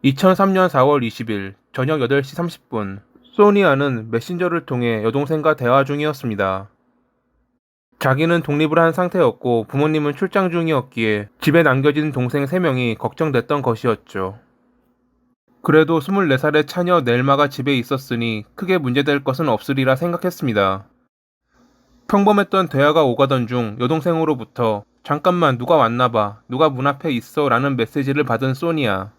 2003년 4월 20일 저녁 8시 30분, 소니아는 메신저를 통해 여동생과 대화 중이었습니다. 자기는 독립을 한 상태였고 부모님은 출장 중이었기에 집에 남겨진 동생 3명이 걱정됐던 것이었죠. 그래도 24살의 차녀 넬마가 집에 있었으니 크게 문제될 것은 없으리라 생각했습니다. 평범했던 대화가 오가던 중 여동생으로부터 "잠깐만, 누가 왔나봐. 누가 문 앞에 있어" 라는 메시지를 받은 소니아.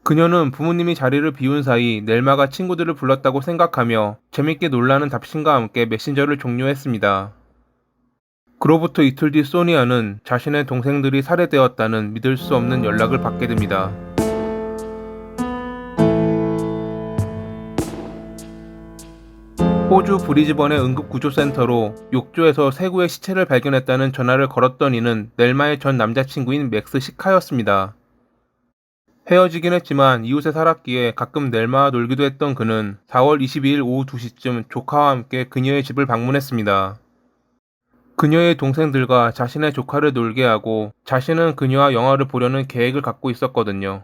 그녀는 부모님이 자리를 비운 사이 넬마가 친구들을 불렀다고 생각하며 재밌게 놀라는 답신과 함께 메신저를 종료했습니다. 그로부터 이틀 뒤 소니아는 자신의 동생들이 살해되었다는 믿을 수 없는 연락을 받게 됩니다. 호주 브리즈번의 응급구조센터로 욕조에서 3구의 시체를 발견했다는 전화를 걸었던 이는 넬마의 전 남자친구인 맥스 시카였습니다. 헤어지긴 했지만 이웃에 살았기에 가끔 넬마와 놀기도 했던 그는 4월 22일 오후 2시쯤 조카와 함께 그녀의 집을 방문했습니다. 그녀의 동생들과 자신의 조카를 놀게 하고 자신은 그녀와 영화를 보려는 계획을 갖고 있었거든요.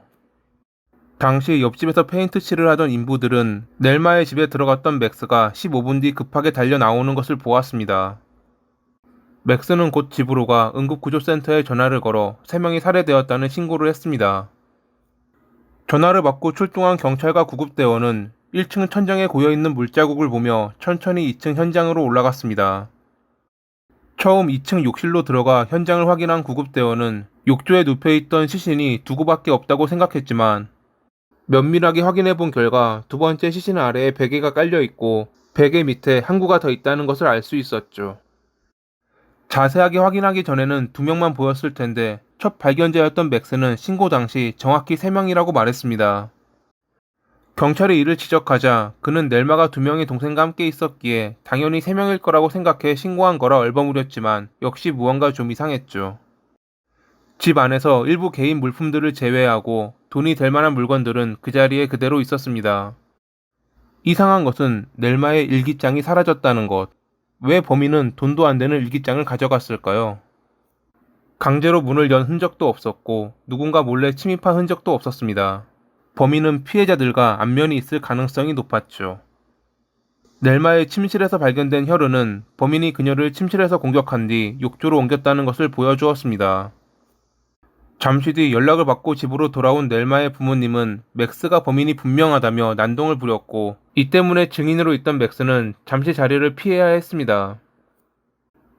당시 옆집에서 페인트 칠을 하던 인부들은 넬마의 집에 들어갔던 맥스가 15분 뒤 급하게 달려 나오는 것을 보았습니다. 맥스는 곧 집으로 가 응급구조센터에 전화를 걸어 3명이 살해되었다는 신고를 했습니다. 전화를 받고 출동한 경찰과 구급대원은 1층 천장에 고여있는 물자국을 보며 천천히 2층 현장으로 올라갔습니다. 처음 2층 욕실로 들어가 현장을 확인한 구급대원은 욕조에 눕혀있던 시신이 2구밖에 없다고 생각했지만 면밀하게 확인해본 결과 2번째 시신 아래에 베개가 깔려있고 베개 밑에 한 구가 더 있다는 것을 알 수 있었죠. 자세하게 확인하기 전에는 2명만 보였을 텐데 첫 발견자였던 맥스는 신고 당시 정확히 3명이라고 말했습니다. 경찰이 이를 지적하자 그는 넬마가 2명의 동생과 함께 있었기에 당연히 3명일 거라고 생각해 신고한 거라 얼버무렸지만 역시 무언가 좀 이상했죠. 집 안에서 일부 개인 물품들을 제외하고 돈이 될 만한 물건들은 그 자리에 그대로 있었습니다. 이상한 것은 넬마의 일기장이 사라졌다는 것. 왜 범인은 돈도 안 되는 일기장을 가져갔을까요? 강제로 문을 연 흔적도 없었고 누군가 몰래 침입한 흔적도 없었습니다. 범인은 피해자들과 안면이 있을 가능성이 높았죠. 넬마의 침실에서 발견된 혈흔은 범인이 그녀를 침실에서 공격한 뒤 욕조로 옮겼다는 것을 보여주었습니다. 잠시 뒤 연락을 받고 집으로 돌아온 넬마의 부모님은 맥스가 범인이 분명하다며 난동을 부렸고 이 때문에 증인으로 있던 맥스는 잠시 자리를 피해야 했습니다.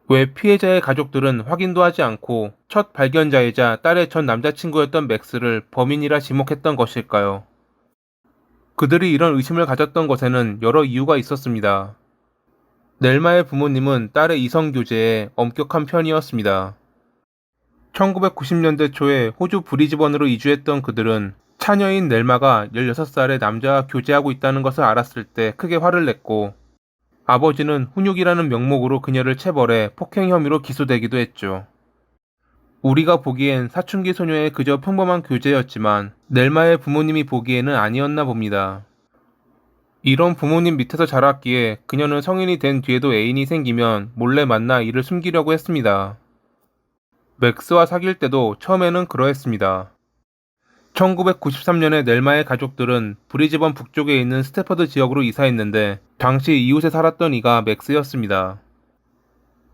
왜 피해자의 가족들은 확인도 하지 않고 첫 발견자이자 딸의 전 남자친구였던 맥스를 범인이라 지목했던 것일까요? 그들이 이런 의심을 가졌던 것에는 여러 이유가 있었습니다. 넬마의 부모님은 딸의 이성 교제에 엄격한 편이었습니다. 1990년대 초에 호주 브리즈번으로 이주했던 그들은 차녀인 넬마가 16살의 남자와 교제하고 있다는 것을 알았을 때 크게 화를 냈고 아버지는 훈육이라는 명목으로 그녀를 체벌해 폭행 혐의로 기소되기도 했죠. 우리가 보기엔 사춘기 소녀의 그저 평범한 교제였지만 넬마의 부모님이 보기에는 아니었나 봅니다. 이런 부모님 밑에서 자랐기에 그녀는 성인이 된 뒤에도 애인이 생기면 몰래 만나 이를 숨기려고 했습니다. 맥스와 사귈 때도 처음에는 그러했습니다. 1993년에 넬마의 가족들은 브리즈번 북쪽에 있는 스태퍼드 지역으로 이사했는데 당시 이웃에 살았던 이가 맥스였습니다.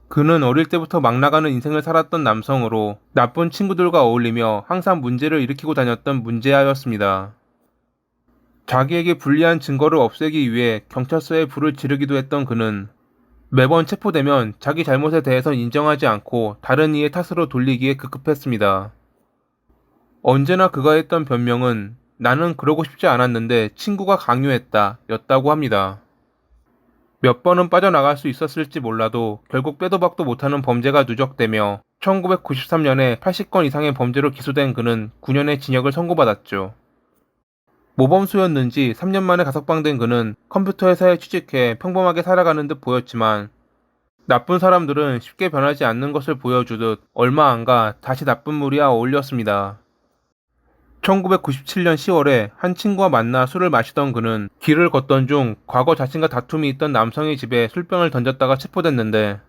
그는 어릴 때부터 막 나가는 인생을 살았던 남성으로 나쁜 친구들과 어울리며 항상 문제를 일으키고 다녔던 문제아였습니다. 자기에게 불리한 증거를 없애기 위해 경찰서에 불을 지르기도 했던 그는 매번 체포되면 자기 잘못에 대해선 인정하지 않고 다른 이의 탓으로 돌리기에 급급했습니다. 언제나 그가 했던 변명은 "나는 그러고 싶지 않았는데 친구가 강요했다" 였다고 합니다. 몇 번은 빠져나갈 수 있었을지 몰라도 결국 빼도 박도 못하는 범죄가 누적되며 1993년에 80건 이상의 범죄로 기소된 그는 9년의 징역을 선고받았죠. 모범수였는지 3년 만에 가석방된 그는 컴퓨터 회사에 취직해 평범하게 살아가는 듯 보였지만 나쁜 사람들은 쉽게 변하지 않는 것을 보여주듯 얼마 안 가 다시 나쁜 무리와 어울렸습니다. 1997년 10월에 한 친구와 만나 술을 마시던 그는 길을 걷던 중 과거 자신과 다툼이 있던 남성의 집에 술병을 던졌다가 체포됐는데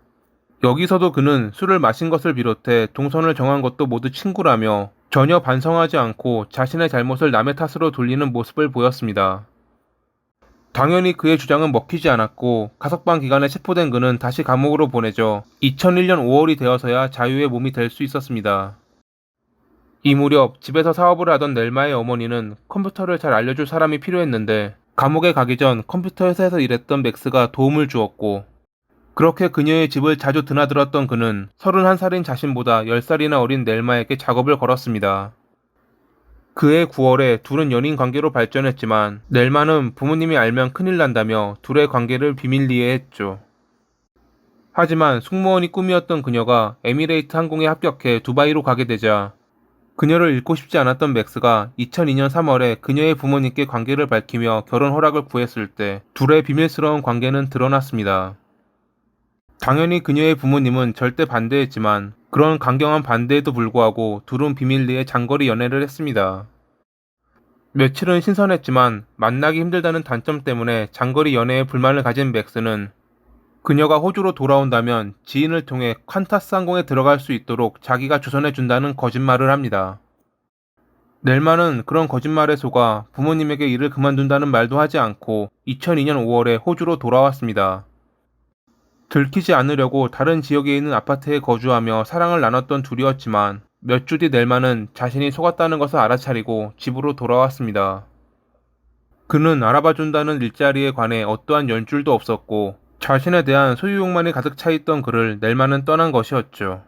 여기서도 그는 술을 마신 것을 비롯해 동선을 정한 것도 모두 친구라며 전혀 반성하지 않고 자신의 잘못을 남의 탓으로 돌리는 모습을 보였습니다. 당연히 그의 주장은 먹히지 않았고 가석방 기간에 체포된 그는 다시 감옥으로 보내져 2001년 5월이 되어서야 자유의 몸이 될 수 있었습니다. 이 무렵 집에서 사업을 하던 넬마의 어머니는 컴퓨터를 잘 알려줄 사람이 필요했는데 감옥에 가기 전 컴퓨터 회사에서 일했던 맥스가 도움을 주었고, 그렇게 그녀의 집을 자주 드나들었던 그는 31살인 자신보다 10살이나 어린 넬마에게 작업을 걸었습니다. 그해 9월에 둘은 연인 관계로 발전했지만 넬마는 부모님이 알면 큰일 난다며 둘의 관계를 비밀리에 했죠. 하지만 승무원이 꿈이었던 그녀가 에미레이트 항공에 합격해 두바이로 가게 되자 그녀를 잃고 싶지 않았던 맥스가 2002년 3월에 그녀의 부모님께 관계를 밝히며 결혼 허락을 구했을 때 둘의 비밀스러운 관계는 드러났습니다. 당연히 그녀의 부모님은 절대 반대했지만 그런 강경한 반대에도 불구하고 둘은 비밀리에 장거리 연애를 했습니다. 며칠은 신선했지만 만나기 힘들다는 단점 때문에 장거리 연애에 불만을 가진 맥스는 그녀가 호주로 돌아온다면 지인을 통해 퀀타스 항공에 들어갈 수 있도록 자기가 주선해준다는 거짓말을 합니다. 넬마는 그런 거짓말에 속아 부모님에게 일을 그만둔다는 말도 하지 않고 2002년 5월에 호주로 돌아왔습니다. 들키지 않으려고 다른 지역에 있는 아파트에 거주하며 사랑을 나눴던 둘이었지만 몇 주 뒤 넬마는 자신이 속았다는 것을 알아차리고 집으로 돌아왔습니다. 그는 알아봐준다는 일자리에 관해 어떠한 연줄도 없었고 자신에 대한 소유욕만이 가득 차 있던 그를 넬마는 떠난 것이었죠.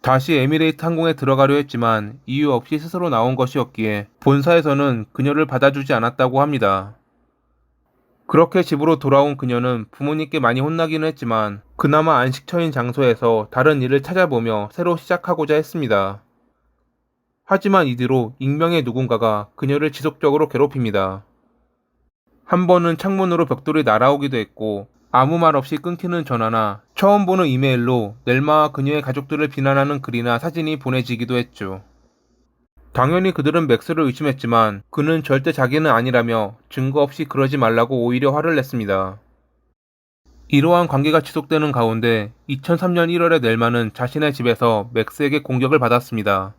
다시 에미레이트 항공에 들어가려 했지만 이유 없이 스스로 나온 것이었기에 본사에서는 그녀를 받아주지 않았다고 합니다. 그렇게 집으로 돌아온 그녀는 부모님께 많이 혼나기는 했지만 그나마 안식처인 장소에서 다른 일을 찾아보며 새로 시작하고자 했습니다. 하지만 이뒤로 익명의 누군가가 그녀를 지속적으로 괴롭힙니다. 한 번은 창문으로 벽돌이 날아오기도 했고 아무 말 없이 끊기는 전화나 처음 보는 이메일로 넬마와 그녀의 가족들을 비난하는 글이나 사진이 보내지기도 했죠. 당연히 그들은 맥스를 의심했지만 그는 절대 자기는 아니라며 증거 없이 그러지 말라고 오히려 화를 냈습니다. 이러한 관계가 지속되는 가운데 2003년 1월에 넬마는 자신의 집에서 맥스에게 공격을 받았습니다.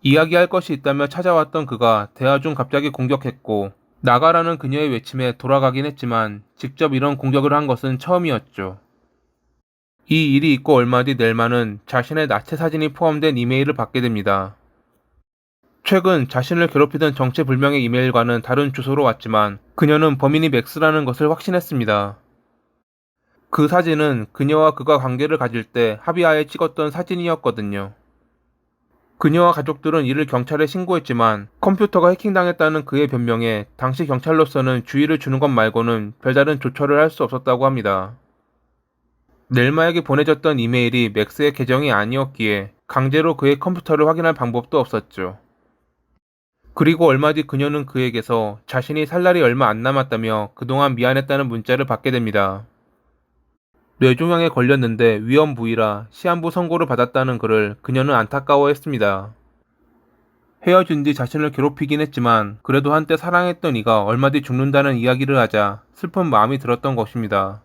이야기할 것이 있다며 찾아왔던 그가 대화 중 갑자기 공격했고 나가라는 그녀의 외침에 돌아가긴 했지만 직접 이런 공격을 한 것은 처음이었죠. 이 일이 있고 얼마 뒤 넬마는 자신의 나체 사진이 포함된 이메일을 받게 됩니다. 최근 자신을 괴롭히던 정체불명의 이메일과는 다른 주소로 왔지만 그녀는 범인이 맥스라는 것을 확신했습니다. 그 사진은 그녀와 그가 관계를 가질 때 합의하에 찍었던 사진이었거든요. 그녀와 가족들은 이를 경찰에 신고했지만 컴퓨터가 해킹당했다는 그의 변명에 당시 경찰로서는 주의를 주는 것 말고는 별다른 조처를 할 수 없었다고 합니다. 넬마에게 보내졌던 이메일이 맥스의 계정이 아니었기에 강제로 그의 컴퓨터를 확인할 방법도 없었죠. 그리고 얼마 뒤 그녀는 그에게서 자신이 살 날이 얼마 안 남았다며 그동안 미안했다는 문자를 받게 됩니다. 뇌종양에 걸렸는데 위험 부위라 시한부 선고를 받았다는 글을 그녀는 안타까워했습니다. 헤어진 뒤 자신을 괴롭히긴 했지만 그래도 한때 사랑했던 이가 얼마 뒤 죽는다는 이야기를 하자 슬픈 마음이 들었던 것입니다.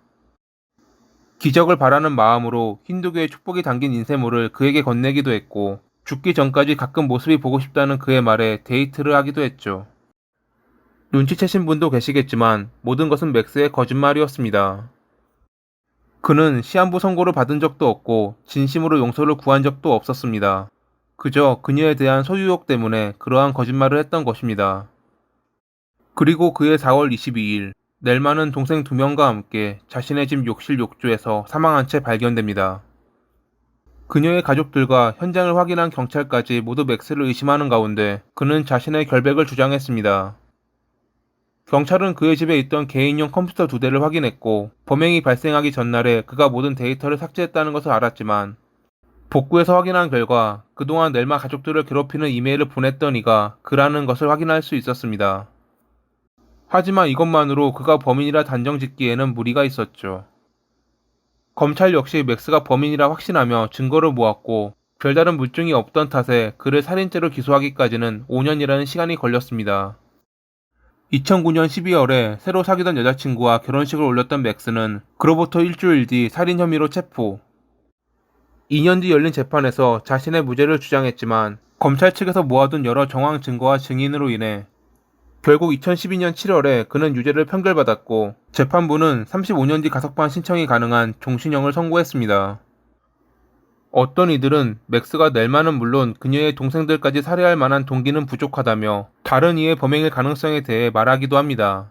기적을 바라는 마음으로 힌두교의 축복이 담긴 인쇄물을 그에게 건네기도 했고 죽기 전까지 가끔 모습이 보고 싶다는 그의 말에 데이트를 하기도 했죠. 눈치채신 분도 계시겠지만 모든 것은 맥스의 거짓말이었습니다. 그는 시한부 선고를 받은 적도 없고 진심으로 용서를 구한 적도 없었습니다. 그저 그녀에 대한 소유욕 때문에 그러한 거짓말을 했던 것입니다. 그리고 그해 4월 22일 넬마는 동생 2명과 함께 자신의 집 욕실 욕조에서 사망한 채 발견됩니다. 그녀의 가족들과 현장을 확인한 경찰까지 모두 맥스를 의심하는 가운데 그는 자신의 결백을 주장했습니다. 경찰은 그의 집에 있던 개인용 컴퓨터 2대를 확인했고 범행이 발생하기 전날에 그가 모든 데이터를 삭제했다는 것을 알았지만 복구해서 확인한 결과 그동안 넬마 가족들을 괴롭히는 이메일을 보냈던 이가 그라는 것을 확인할 수 있었습니다. 하지만 이것만으로 그가 범인이라 단정짓기에는 무리가 있었죠. 검찰 역시 맥스가 범인이라 확신하며 증거를 모았고 별다른 물증이 없던 탓에 그를 살인죄로 기소하기까지는 5년이라는 시간이 걸렸습니다. 2009년 12월에 새로 사귀던 여자친구와 결혼식을 올렸던 맥스는 그로부터 일주일 뒤 살인 혐의로 체포. 2년 뒤 열린 재판에서 자신의 무죄를 주장했지만 검찰 측에서 모아둔 여러 정황 증거와 증인으로 인해 결국 2012년 7월에 그는 유죄를 판결받았고 재판부는 35년 뒤 가석방 신청이 가능한 종신형을 선고했습니다. 어떤 이들은 맥스가 넬마는 물론 그녀의 동생들까지 살해할 만한 동기는 부족하다며 다른 이의 범행일 가능성에 대해 말하기도 합니다.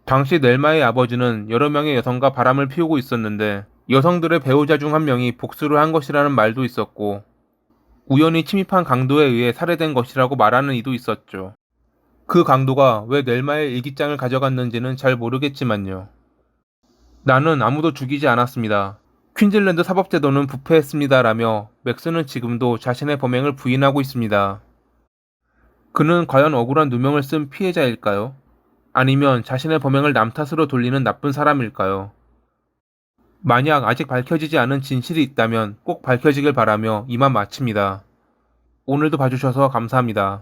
당시 넬마의 아버지는 여러 명의 여성과 바람을 피우고 있었는데 여성들의 배우자 중 한 명이 복수를 한 것이라는 말도 있었고 우연히 침입한 강도에 의해 살해된 것이라고 말하는 이도 있었죠. 그 강도가 왜 넬마의 일기장을 가져갔는지는 잘 모르겠지만요. 나는 아무도 죽이지 않았습니다. 퀸즐랜드 사법제도는 부패했습니다라며 맥스는 지금도 자신의 범행을 부인하고 있습니다. 그는 과연 억울한 누명을 쓴 피해자일까요? 아니면 자신의 범행을 남 탓으로 돌리는 나쁜 사람일까요? 만약 아직 밝혀지지 않은 진실이 있다면 꼭 밝혀지길 바라며 이만 마칩니다. 오늘도 봐주셔서 감사합니다.